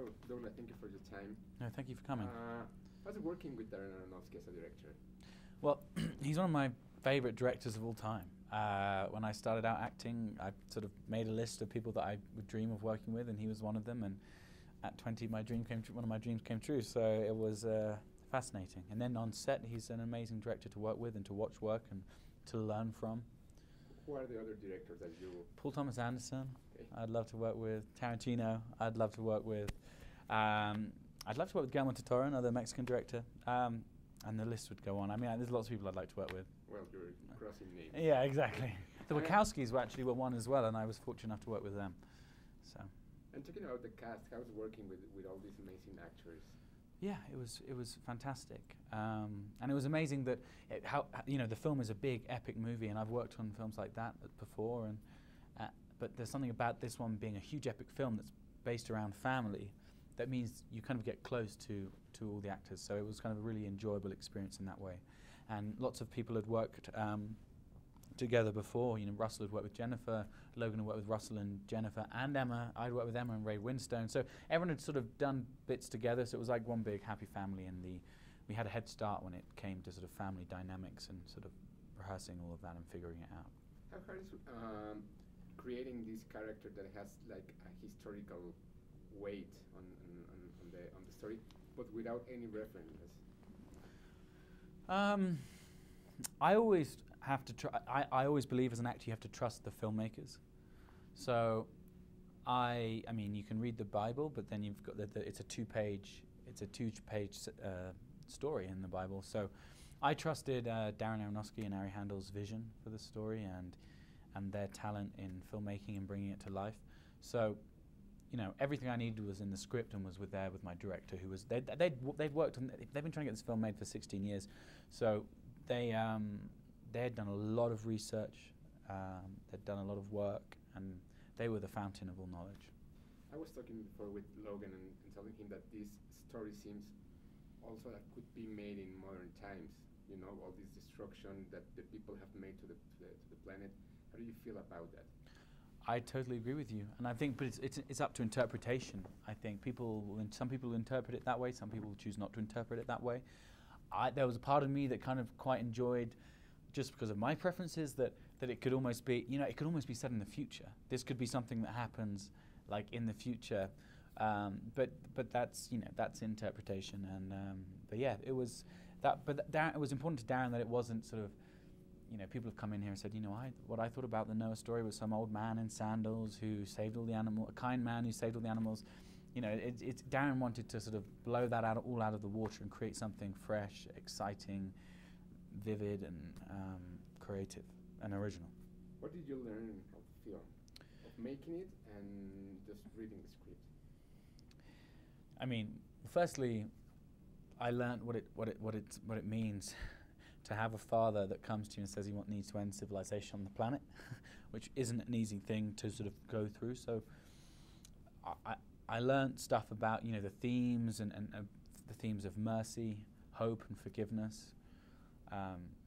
So, Douglas, thank you for your time. No, thank you for coming. How's it working with Darren Aronofsky as a director? Well, he's one of my favorite directors of all time. When I started out acting, I sort of made a list of people that I would dream of working with, and he was one of them. And at 20, one of my dreams came true. So it was fascinating. And then on set, he's an amazing director to work with and to watch work and to learn from. Who are the other directors that you... Paul Thomas Anderson, Okay. I'd love to work with. Tarantino, I'd love to work with. I'd love to work with Guillermo del Toro, another Mexican director. And the list would go on. I mean, there's lots of people I'd like to work with. Well, you're crossing names. Yeah, exactly. The Wachowskis were one as well, and I was fortunate enough to work with them. So. And talking about the cast, how's working with all these amazing actors? Yeah, it was fantastic, and it was amazing that the film is a big epic movie, and I've worked on films like that before, and but there's something about this one being a huge epic film that's based around family that means you kind of get close to all the actors. So it was kind of a really enjoyable experience in that way, and lots of people had worked together before. You know, Russell had worked with Jennifer, Logan had worked with Russell and Jennifer and Emma. I'd worked with Emma and Ray Winstone. So everyone had sort of done bits together. So it was like one big happy family, and we had a head start when it came to sort of family dynamics and sort of rehearsing all of that and figuring it out. How hard is creating this character that has like a historical weight on the story, but without any references? I always have to I always believe as an actor you have to trust the filmmakers. So I mean, you can read the Bible, but then you've got it's a two-page story in the Bible. So I trusted Darren Aronofsky and Ari Handel's vision for the story and their talent in filmmaking and bringing it to life. So, you know, everything I needed was in the script and was with my director, who was they'd worked on, they've been trying to get this film made for 16 years. So they had done a lot of research, they'd done a lot of work, and they were the fountain of all knowledge. I was talking before with Logan and telling him that this story seems also that could be made in modern times. You know, all this destruction that the people have made to the planet. How do you feel about that? I totally agree with you, and I think, but it's up to interpretation. I think some people interpret it that way, some people choose not to interpret it that way. There was a part of me that kind of quite enjoyed, just because of my preferences, that it could almost be, you know, it could almost be set in the future. This could be something that happens like in the future, but that's, you know, that's interpretation. And but yeah, it was that. But it was important to Darren that it wasn't sort of, you know, people have come in here and said, you know, what I thought about the Noah story was some old man in sandals who saved all the animals, a kind man who saved all the animals. You know, Darren wanted to sort of blow that all out of the water and create something fresh, exciting, vivid, and creative and original. What did you learn of film, of making it and just reading the script? I mean, firstly, I learned what it means to have a father that comes to you and says he needs to end civilization on the planet, which isn't an easy thing to sort of go through. So I learned stuff about, you know, the themes and the themes of mercy, hope, and forgiveness.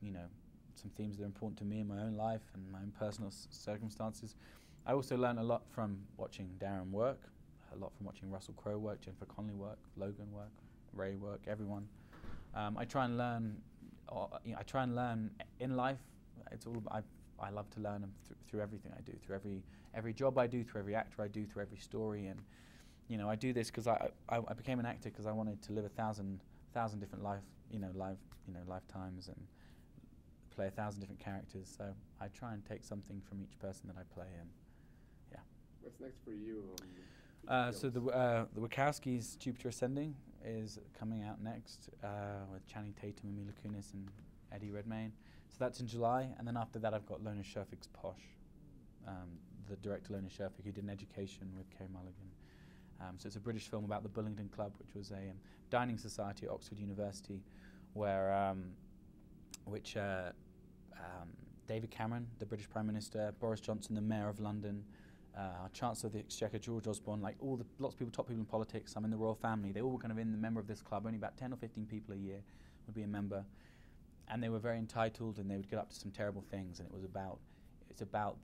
You know, some themes that are important to me in my own life and my own personal circumstances. I also learned a lot from watching Darren work, a lot from watching Russell Crowe work, Jennifer Connelly work, Logan work, Ray work, everyone. I try and learn. You know, I try and learn in life. It's all I love to learn through everything I do, through every job I do, through every actor I do, through every story. And you know, I do this because I became an actor because I wanted to live 1,000 different lifetimes and play 1,000 different characters. So I try and take something from each person that I play. And yeah. What's next for you? So the Wachowskis' Jupiter Ascending is coming out next with Channing Tatum and Mila Kunis and Eddie Redmayne. So that's in July, and then after that I've got Lona Scherfig's Posh, the director Lona Scherfig, who did An Education with Kay Mulligan. So it's a British film about the Bullingdon Club, which was a dining society at Oxford University, where David Cameron, the British Prime Minister, Boris Johnson, the Mayor of London, our Chancellor of the Exchequer, George Osborne, like lots of people, top people in politics, I'm in the royal family, they all were kind of in the member of this club. Only about 10 or 15 people a year would be a member. And they were very entitled, and they would get up to some terrible things, and it's about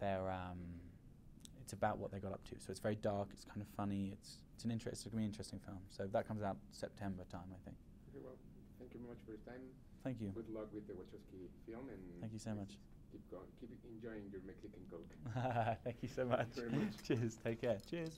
it's about what they got up to. So it's very dark. It's kind of funny. It's an interesting film. So that comes out September time, I think. Okay, well, thank you very much for your time. Thank you. Good luck with the Wachowski film, and Thank you so much. Keep going. Keep enjoying your Mexican Coke. Thank you so much. Thank you very much. Cheers. Take care. Cheers.